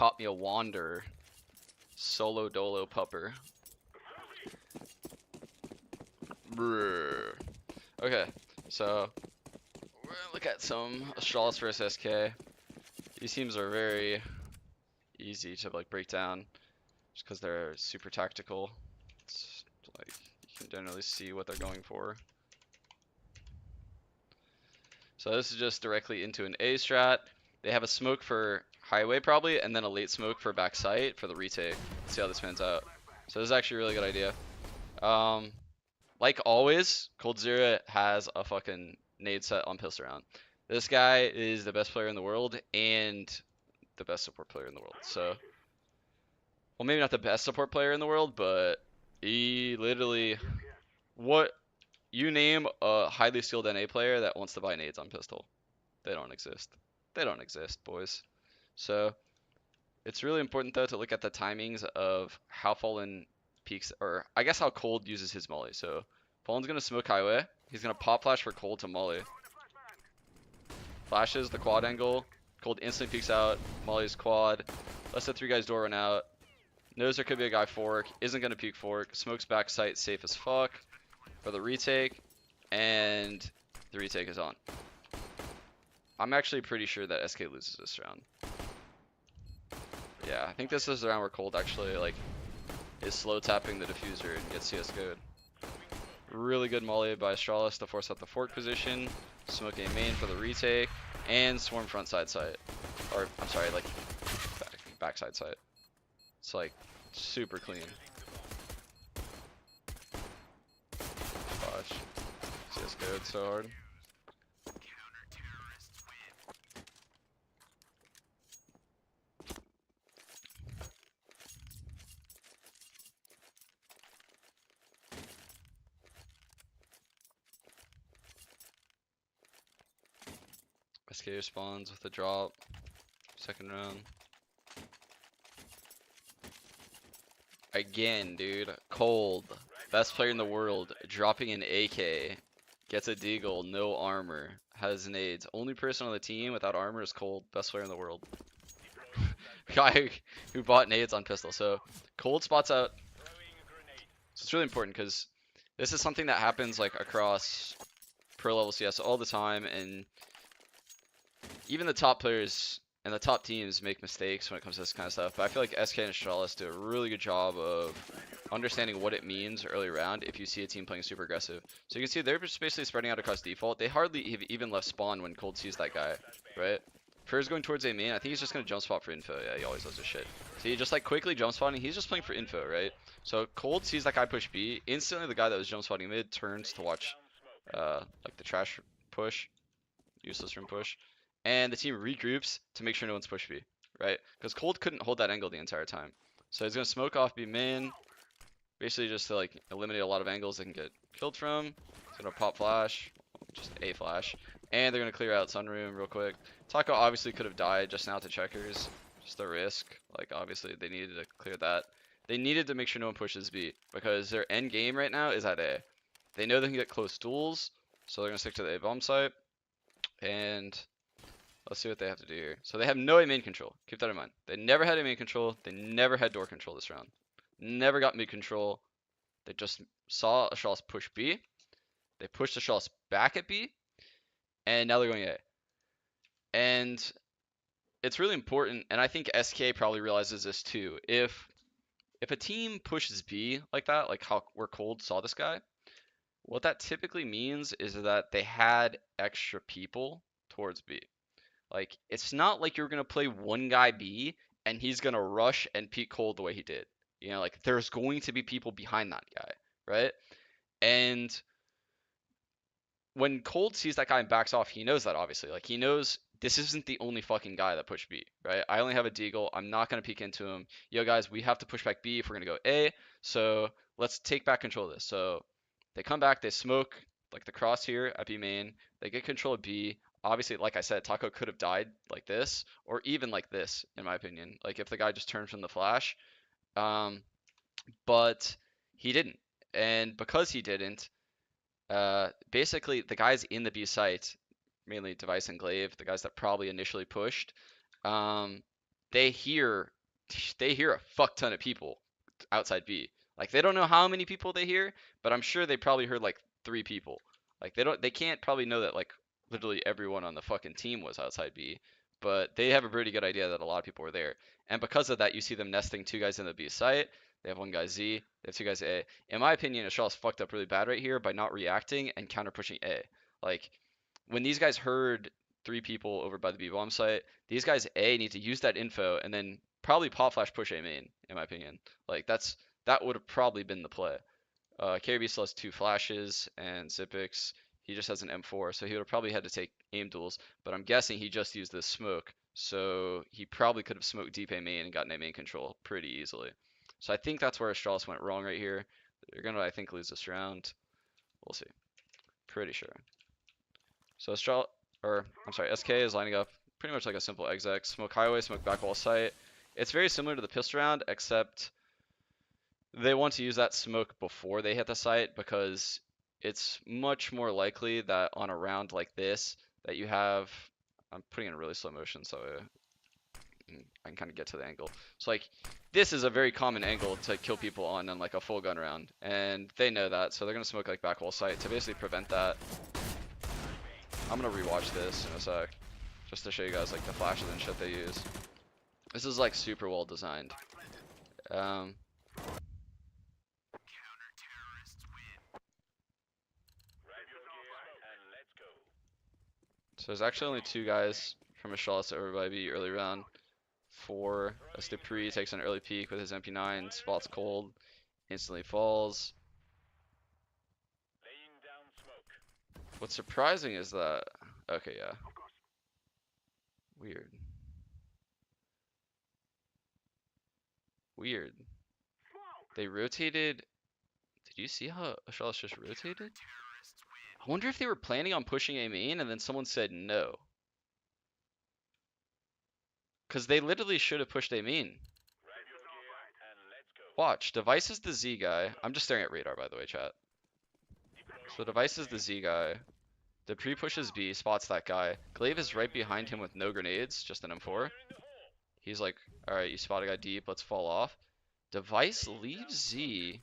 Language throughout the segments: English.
caught me a wander. Solo dolo pupper. Brr. Okay, so we're gonna look at some Astralis versus SK. These teams are very easy to like break down just because they're super tactical. It's like you can generally see what they're going for. So this is just directly into an A strat. They have a smoke for highway probably, and then a late smoke for back site for the retake. Let's see how this pans out. So this is actually a really good idea. Like always, coldzera has a fucking nade set on pistol round. This guy is the best player in the world and the best support player in the world. So, well, maybe not the best support player in the world, but he literally, what you name a highly skilled NA player that wants to buy nades on pistol. They don't exist. They don't exist, boys. So it's really important though to look at the timings of how Fallen peaks, or I guess how Cold uses his molly. So Fallen's gonna smoke highway. He's gonna pop flash for Cold to molly. Flashes the quad angle. Cold instantly peeks out. Molly's quad. Lets the three guys door run out. Knows there could be a guy fork. Isn't gonna peek fork. Smokes back sight safe as fuck for the retake, and the retake is on. I'm actually pretty sure that SK loses this round. Yeah, I think this is the round where Cold actually like is slow tapping the diffuser and gets CS:GO'd. Really good molly by Astralis to force out the fork position, smoking main for the retake, and swarm front side sight. Or I'm sorry, like backside sight. It's like super clean. Gosh, CS:GO'd so hard. SK responds with a drop. Second round. Again, dude. Cold. Best player in the world. Dropping an AK. Gets a deagle. No armor. Has nades. Only person on the team without armor is Cold. Best player in the world. Guy who bought nades on pistol. So Cold spots out. So it's really important because this is something that happens like across pro level CS all the time, and even the top players and the top teams make mistakes when it comes to this kind of stuff. But I feel like SK and Astralis do a really good job of understanding what it means early round if you see a team playing super aggressive. So you can see they're just basically spreading out across default. They hardly have even left spawn when Cold sees that guy, right? Fur's going towards A main. I think he's just going to jump spot for info. Yeah, he always does this shit. So he just like quickly jump spotting. He's just playing for info, right? So Cold sees that guy push B. Instantly the guy that was jump spotting mid turns to watch like the trash push, useless room push. And the team regroups to make sure no one's push B, right? Because Cold couldn't hold that angle the entire time. So he's going to smoke off B main, basically just to like eliminate a lot of angles they can get killed from. He's going to pop flash, just a flash, and they're going to clear out sunroom real quick. Taco obviously could have died just now to checkers, just a risk. Like obviously they needed to clear that. They needed to make sure no one pushes B because their end game right now is at A. They know they can get close duels, so they're going to stick to the A bomb site. And let's see what they have to do here. So they have no A main control. Keep that in mind. They never had A main control. They never had door control this round. Never got mid control. They just saw Astralis push B. They pushed Astralis back at B. And now they're going A. And it's really important, and I think SK probably realizes this too. If a team pushes B like that, like how where Cold saw this guy, what that typically means is that they had extra people towards B. Like, it's not like you're going to play one guy B and he's going to rush and peek Cold the way he did. You know, like, there's going to be people behind that guy, right? And when Cold sees that guy and backs off, he knows that, obviously. Like, he knows this isn't the only fucking guy that pushed B, right? I only have a deagle. I'm not going to peek into him. Yo, guys, we have to push back B if we're going to go A. So let's take back control of this. So they come back, they smoke, like, the cross here at B main. They get control of B. Obviously, like I said, Taco could have died like this, or even like this, in my opinion. Like, if the guy just turned from the flash. But he didn't. And because he didn't, basically the guys in the B site, mainly Device and Glaive, the guys that probably initially pushed, they hear they hear a fuck ton of people outside B. Like they don't know how many people they hear, but I'm sure they probably heard like 3 people. Like they can't probably know that like literally everyone on the fucking team was outside B, but they have a pretty good idea that a lot of people were there. And because of that, you see them nesting 2 guys in the B site. They have 1 guy Z. They have 2 guys A. In my opinion, Astralis fucked up really bad right here by not reacting and counter pushing A. Like when these guys heard 3 people over by the B bomb site, these guys A need to use that info and then probably pop flash push A main, in my opinion. Like that would have probably been the play. KRB still has 2 flashes and Zipix. He just has an M4, so he would have probably had to take aim duels. But I'm guessing he just used this smoke, so he probably could have smoked deep A main and gotten A main control pretty easily. So I think that's where Astralis went wrong right here. They're gonna, I think, lose this round. We'll see. Pretty sure. So I'm sorry, SK is lining up pretty much like a simple exec. Smoke highway, smoke back wall site. It's very similar to the pistol round, except they want to use that smoke before they hit the site because it's much more likely that on a round like this that you have. I'm putting in really slow motion so I can kind of get to the angle. So like this is a very common angle to kill people on like a full gun round, and they know that, so they're gonna smoke like back wall site to basically prevent that. I'm gonna rewatch this in a sec, just to show you guys like the flashes and shit they use. This is like super well designed. So there's actually only 2 guys from Astralis over by B early round. 4 as Dupree takes an early peek with his MP9, spots cold, instantly falls. What's surprising is that, okay, yeah. Weird. Weird. They rotated. Did you see how Astralis just rotated? I wonder if they were planning on pushing A main and then someone said no. Because they literally should have pushed A main. Watch, Device is the Z guy. I'm just staring at radar, by the way, chat. So Device is the Z guy. Dupree pushes B, spots that guy. Glaive is right behind him with no grenades, just an M4. He's like, alright, you spot a guy deep, let's fall off. Device leaves Z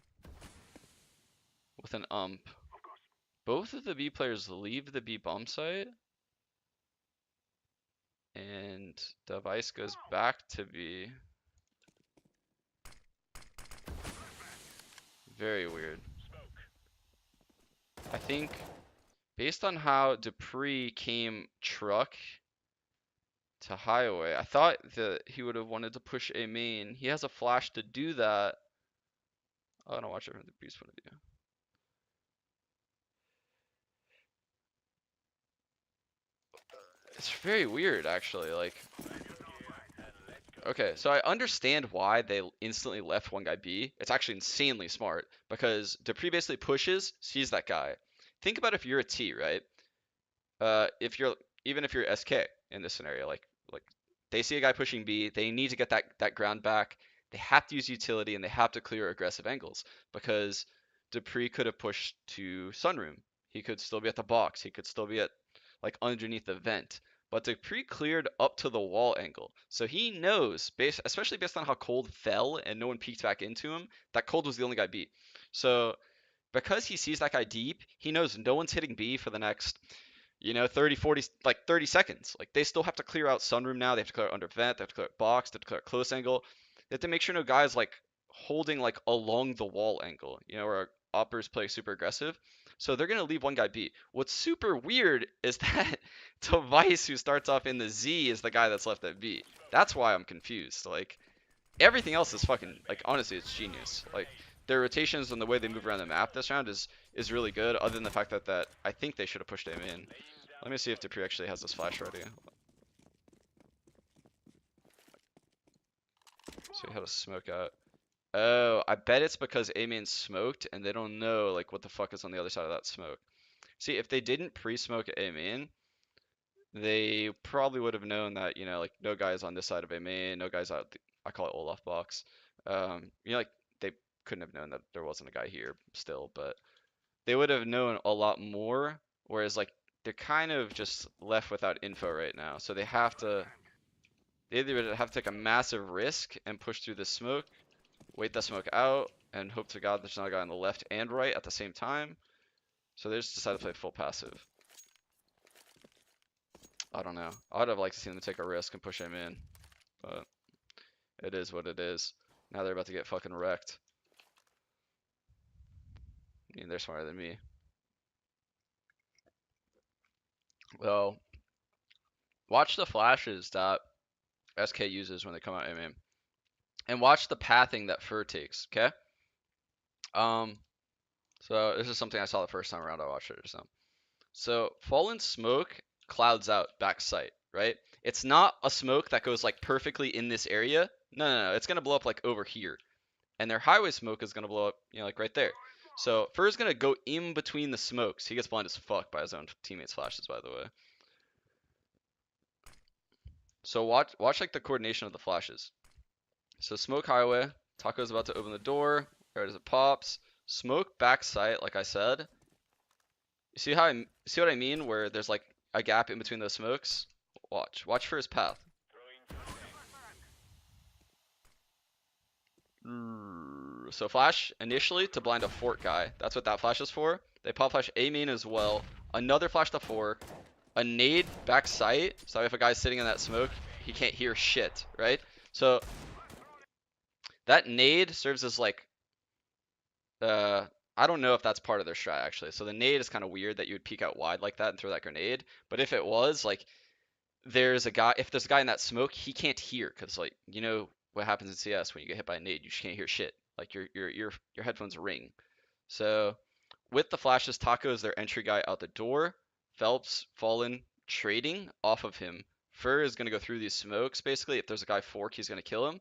with an ump. Both of the B players leave the B bomb site. And Device goes back to B. Very weird. I think based on how Dupree came truck to highway, I thought that he would have wanted to push A main. He has a flash to do that. I want to watch it from Dupree's point of view. It's very weird, actually. Like, okay, so I understand why they instantly left 1 guy B. It's actually insanely smart because Dupree basically pushes, sees that guy. Think about if you're a T, right? If you're even if you're SK in this scenario, like they see a guy pushing B, they need to get that ground back. They have to use utility and they have to clear aggressive angles because Dupree could have pushed to sunroom. He could still be at the box. He could still be at like underneath the vent. But Dupree cleared up to the wall angle. So he knows, especially based on how Cold fell and no one peeked back into him, that Cold was the only guy B. So because he sees that guy deep, he knows no one's hitting B for the next 30, 40, like 30 seconds. Like they still have to clear out sunroom now. They have to clear out under vent. They have to clear out box. They have to clear out close angle. They have to make sure no guys like holding like along the wall angle, where uppers play super aggressive. So they're gonna leave 1 guy B. What's super weird is that Device, who starts off in the Z, is the guy that's left at B. That's why I'm confused. Like everything else is fucking, like, honestly, it's genius. Like their rotations and the way they move around the map this round is really good, other than the fact that I think they should have pushed him in. Let me see if Dupree actually has this flash ready. See how to smoke out. Oh, I bet it's because A-main smoked and they don't know like what the fuck is on the other side of that smoke. See, if they didn't pre-smoke A-main, they probably would have known that, like no guys on this side of A-main, no guys out, I call it Olaf box. Like they couldn't have known that there wasn't a guy here still, but they would have known a lot more, whereas like they're kind of just left without info right now. So they have to They either would have to take a massive risk and push through the smoke, wait the smoke out, and hope to God there's not a guy on the left and right at the same time. So they just decided to play full passive. I don't know. I'd have liked to see them take a risk and push him in, but it is what it is. Now they're about to get fucking wrecked. I mean, they're smarter than me. Well, watch the flashes that SK uses when they come out aim, and watch the pathing that Fur takes. Okay. So this is something I saw the first time around I watched it or something. So fallen smoke clouds out back sight, right? It's not a smoke that goes like perfectly in this area. No. It's gonna blow up like over here, and their highway smoke is gonna blow up, like right there. So Fur's gonna go in between the smokes. He gets blind as fuck by his own teammates' flashes, by the way. So watch like the coordination of the flashes. So smoke highway, Taco's about to open the door. Right as it pops, smoke back sight, like I said. You see what I mean? Where there's like a gap in between those smokes. Watch for his path. So flash initially to blind a fort guy. That's what that flash is for. They pop flash A main as well. Another flash to fort. A nade back sight. So if a guy's sitting in that smoke, he can't hear shit, right? So that nade serves as like, I don't know if that's part of their strat actually. So the nade is kind of weird that you would peek out wide like that and throw that grenade. But if it was like, if there's a guy in that smoke, he can't hear because like what happens in CS when you get hit by a nade, you just can't hear shit. Like your headphones ring. So with the flashes, Taco is their entry guy out the door. Phelps, Fallen, trading off of him. Fur is gonna go through these smokes basically. If there's a guy fork, he's gonna kill him.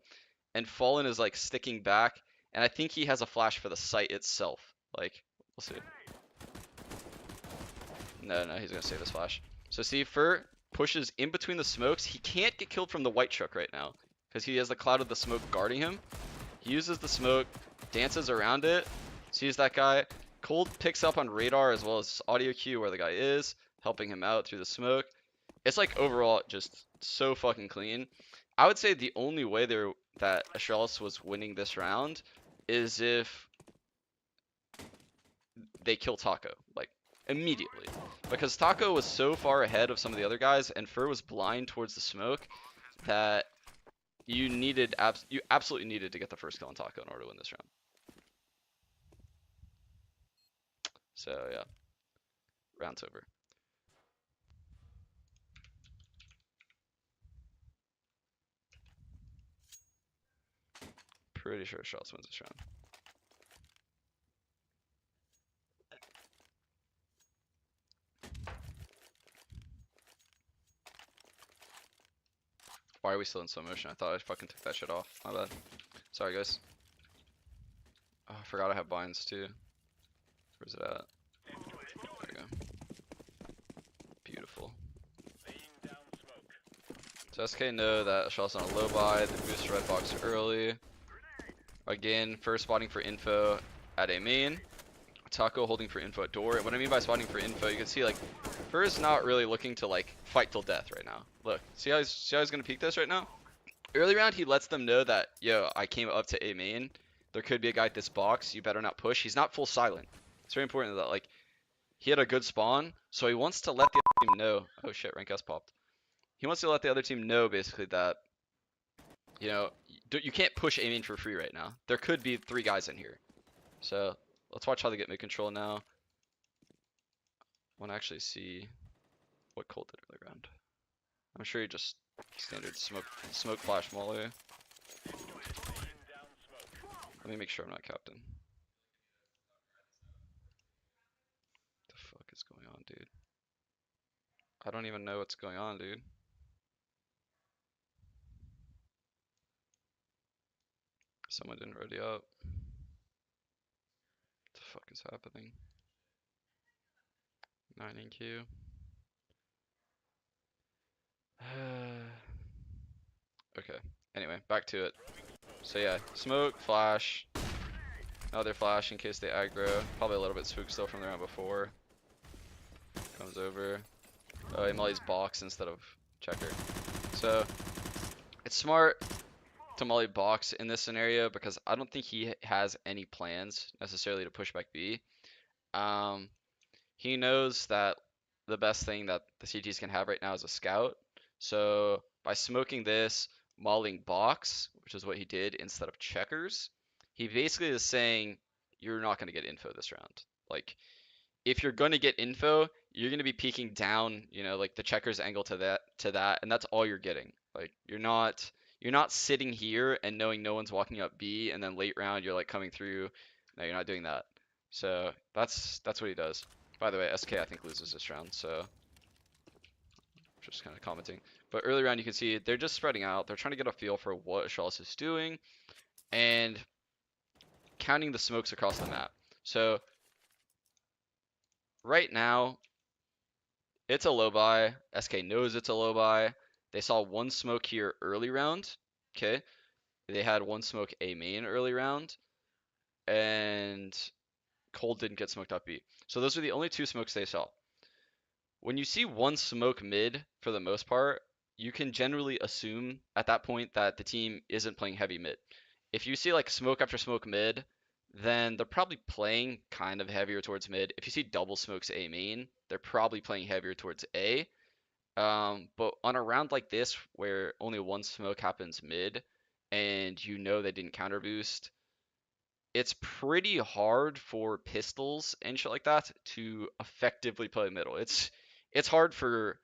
And Fallen is like sticking back, and I think he has a flash for the site itself. Like, we'll see. No, he's gonna save his flash. So see, Fur pushes in between the smokes. He can't get killed from the white truck right now because he has the cloud of the smoke guarding him. He uses the smoke, dances around it, sees that guy. Cold picks up on radar as well as audio cue where the guy is, helping him out through the smoke. It's like overall just so fucking clean. I would say the only way that Astralis was winning this round is if they kill Taco, like immediately. Because Taco was so far ahead of some of the other guys and Fur was blind towards the smoke that you absolutely needed to get the first kill on Taco in order to win this round. So yeah, round's over. Pretty sure Astralis wins this round. Why are we still in slow motion? I thought I fucking took that shit off. My bad. Sorry, guys. Oh, I forgot I have binds too. Where's it at? There we go. Beautiful. So SK know that Astralis on a low buy. They boost red box early. Again, first spotting for info at A main. Taco holding for info at door. And what I mean by spotting for info, you can see like Fur is not really looking to like fight till death right now. Look, see how he's gonna peek this right now? Early round he lets them know that I came up to A main. There could be a guy at this box. You better not push. He's not full silent. It's very important that like he had a good spawn, so he wants to let the other team know. Oh shit, rank S popped. He wants to let the other team know basically that you can't push A main for free right now. There could be 3 guys in here. So let's watch how they get mid control now. I want to actually see what Colt did early round. I'm sure he just standard smoke flash molly. Let me make sure I'm not captain. What the fuck is going on, dude? I don't even know what's going on, dude. Someone didn't ready up. What the fuck is happening? 9 in queue. Okay, anyway, back to it. So yeah, smoke, flash, another flash in case they aggro. Probably a little bit spooked still from the round before. Comes over. Oh, he mollies box instead of checker. So It's smart to molly box in this scenario because I don't think he has any plans necessarily to push back B. Um, he knows that the best thing that the CTs can have right now is a scout. So by smoking this, mauling box, which is what he did instead of checkers, he basically is saying you're not going to get info this round. Like if you're going to get info, you're going to be peeking down, like the checkers angle to that, and that's all you're getting. Like you're not sitting here and knowing no one's walking up B, and then late round you're like coming through. No, you're not doing that. So that's what he does. By the way, SK I think loses this round, so just kind of commenting. But early round you can see they're just spreading out. They're trying to get a feel for what Astralis is doing and counting the smokes across the map. So right now it's a low buy. SK knows it's a low buy. They saw one smoke here early round. Okay. They had one smoke A main early round. And Cold didn't get smoked up B. So those are the only two smokes they saw. When you see one smoke mid, for the most part, you can generally assume at that point that the team isn't playing heavy mid. If you see like smoke after smoke mid, then they're probably playing kind of heavier towards mid. If you see double smokes A main, they're probably playing heavier towards A. But on a round like this, where only one smoke happens mid, and you know they didn't counter boost, it's pretty hard for pistols and shit like that to effectively play middle. It's hard for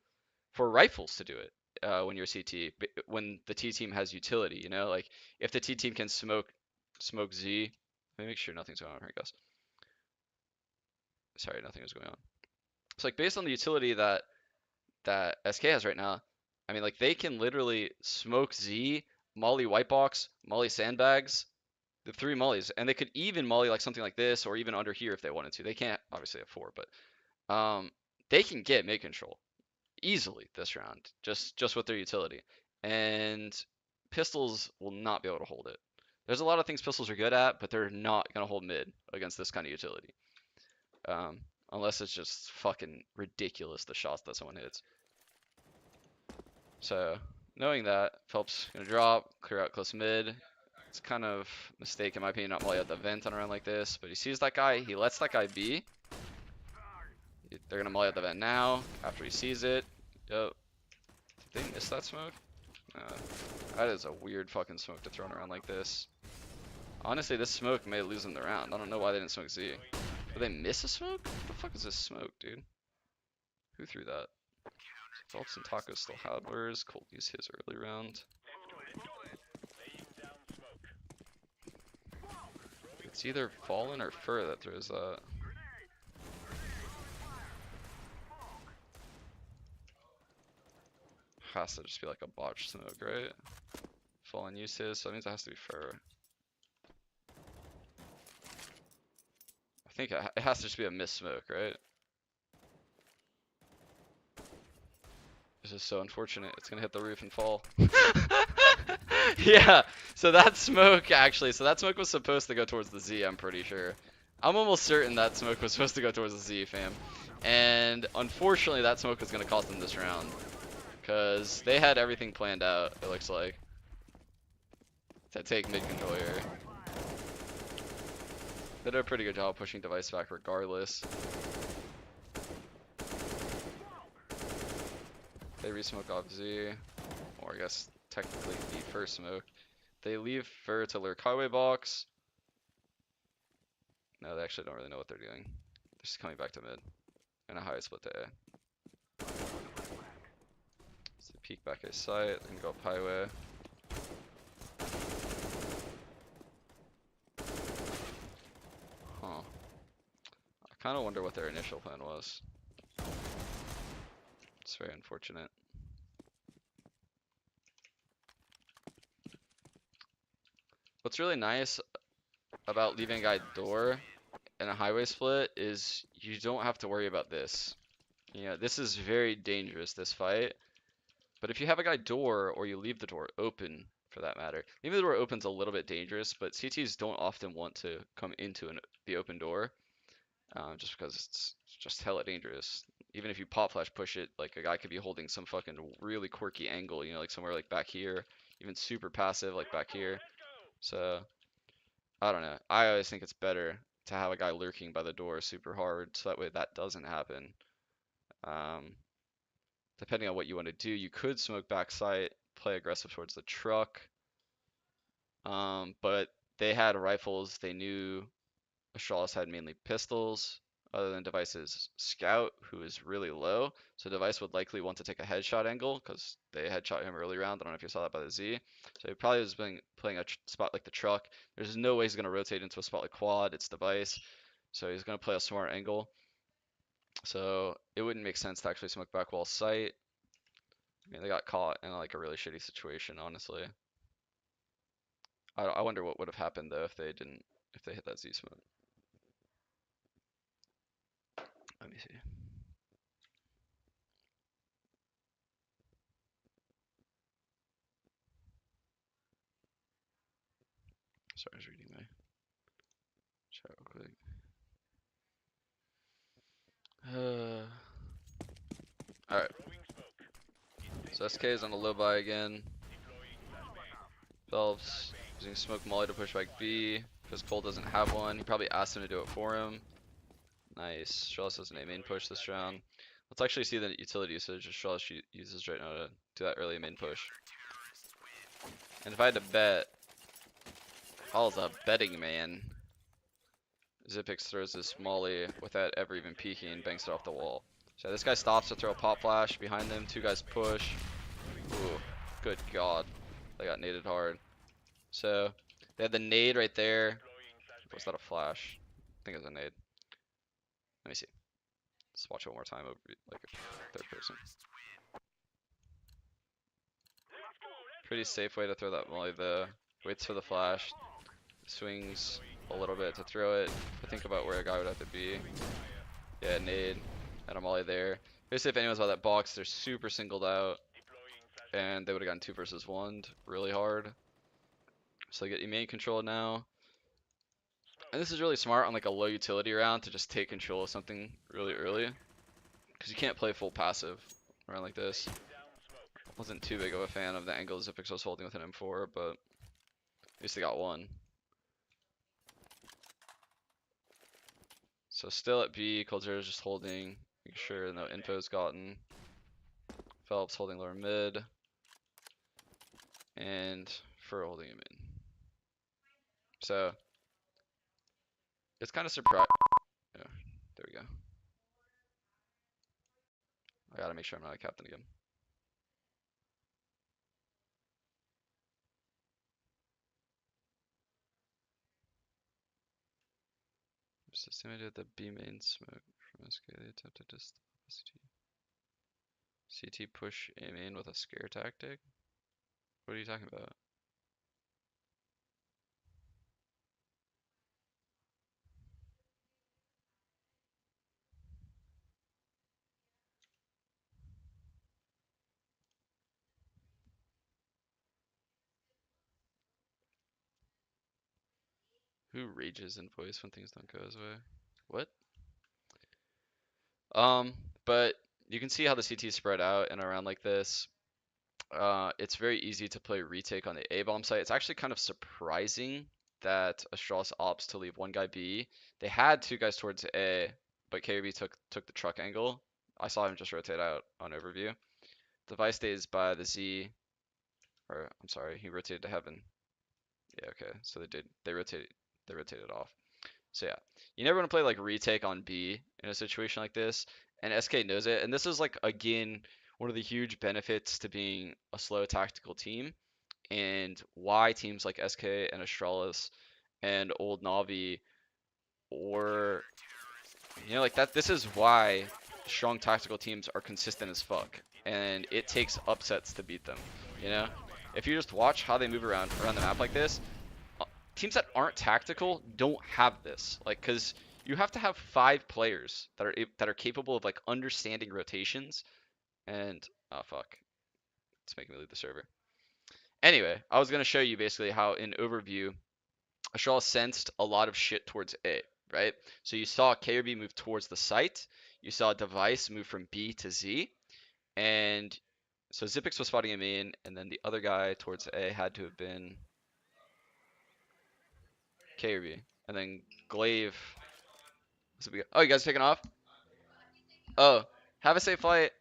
rifles to do it when you're CT, when the T team has utility. Like if the T team can smoke Z. Let me make sure nothing's going on here, guys. Sorry, nothing is going on. It's like based on the utility that SK has right now, I mean, like they can literally smoke Z, molly white box, molly sandbags, the three mollies, and they could even molly like something like this or even under here if they wanted to. They can't obviously have four, but they can get mid control easily this round just with their utility, and pistols will not be able to hold it. There's a lot of things pistols are good at, but they're not gonna hold mid against this kind of utility, unless it's just fucking ridiculous the shots that someone hits. So knowing that, Phelps gonna drop, clear out close mid. It's kind of a mistake in my opinion not molly out the vent on a round like this, but he sees that guy, he lets that guy be. They're gonna molly out the vent now after he sees it. Yep. Did they miss that smoke? That is a weird fucking smoke to throw around like this. Honestly, this smoke may lose them the round. I don't know why they didn't smoke Z. Did they miss a smoke? What the fuck is this smoke, dude? Who threw that? Phelps and Taco still Howlers. Colt used his early round. It's either Fallen or Fur that throws that. Has to just be like a botch smoke, right? Fallen used his, so that means it has to be Fur. I think it has to just be a miss smoke, right? This is so unfortunate. It's gonna hit the roof and fall. Yeah, so that smoke was supposed to go towards the Z, I'm pretty sure. I'm almost certain that smoke was supposed to go towards the Z, fam. And unfortunately, that smoke was gonna cost them this round. Because they had everything planned out, it looks like, to take mid control here. They did a pretty good job pushing device back regardless. They re-smoke off Z, or I guess technically the first smoke. They leave Fur to lurk highway box. No, they actually don't really know what they're doing. They're just coming back to mid. And a high split to A. So they peek back at site, then go up highway. Huh. I kind of wonder what their initial plan was. It's very unfortunate. What's really nice about leaving a guy door in a highway split is you don't have to worry about this. This is very dangerous, this fight. But if you have a guy door, or you leave the door open, for that matter. Leaving the door open's a little bit dangerous, but CTs don't often want to come into the open door, just because it's just hella dangerous. Even if you pop flash push it, like a guy could be holding some fucking really quirky angle, like somewhere like back here. even super passive like back here. So I don't know. I always think it's better to have a guy lurking by the door super hard, so that way that doesn't happen. Um, Depending on what you want to do, you could smoke backside, play aggressive towards the truck. But they had rifles. They knew Astralis had mainly pistols, other than Device's scout, who is really low. So Device would likely want to take a headshot angle because they headshot him early round. I don't know if you saw that by the Z. So he probably was playing a spot like the truck. There's no way he's going to rotate into a spot like quad. It's Device. So he's going to play a smart angle. So it wouldn't make sense to actually smoke back wall sight. I mean, they got caught in like a really shitty situation, honestly. I wonder what would have happened though if they hit that Z smoke. Let me see. Sorry, I was reading my chat real quick. Alright. So SK is on a low buy again. Phelps using smoke molly to push back B because Cole doesn't have one. He probably asked him to do it for him. Nice. Astralis has an A main push this round. Let's actually see the utility usage Astralis uses right now to do that early main push. And if I had to bet, I was a betting man. Zipix throws this molly without ever even peeking and banks it off the wall. So this guy stops to throw a pop flash behind them. Two guys push. Ooh, good god. They got naded hard. So they had the nade right there. Was that a flash? I think it was a nade. Let me see. Let's watch it one more time over like a third person. Pretty safe way to throw that molly though. Waits for the flash. Swings a little bit to throw it. But think about where a guy would have to be. Yeah, nade. And a molly there. Basically, if anyone's by that box, they're super singled out. And they would have gotten 2 versus 1 really hard. So they get you main control now. And this is really smart on like a low utility round to just take control of something really early. Because you can't play full passive around like this. Wasn't too big of a fan of the angle Zipix was holding with an M4, but at least they got one. So still at B, Coldzera is just holding, making sure no info is gotten. Phelps holding lower mid. And Fur holding him in. So it's kind of surprising. Yeah, there we go. I gotta make sure I'm not a captain again. Systemated the B main smoke from SK. They attempted to stop CT push A main with a scare tactic? What are you talking about? Who rages in voice when things don't go his way? What? But you can see how the CT spread out and around like this. It's very easy to play retake on the A bomb site. It's actually kind of surprising that Astralis opts to leave one guy B. They had 2 guys towards A, but KRB took the truck angle. I saw him just rotate out on overview. Device stays by the Z, or I'm sorry, he rotated to heaven. Yeah, okay, so they rotated off. So yeah, you never want to play like retake on B in a situation like this, and SK knows it. And this is like again one of the huge benefits to being a slow tactical team, and why teams like SK and Astralis and Old Navi or like that. This is why strong tactical teams are consistent as fuck, and it takes upsets to beat them. You know, if you just watch how they move around the map like this, teams that aren't tactical don't have this. Like, because you have to have 5 players that are capable of like understanding rotations. And oh fuck, it's making me leave the server. Anyway, I was gonna show you basically how in overview, Ashral sensed a lot of shit towards A, right? So you saw KRB move towards the site. You saw Device move from B to Z, and So Zippix was spotting a main, and then the other guy towards A had to have been K or B. And then Glaive. Oh, you guys taking off? Oh, have a safe flight.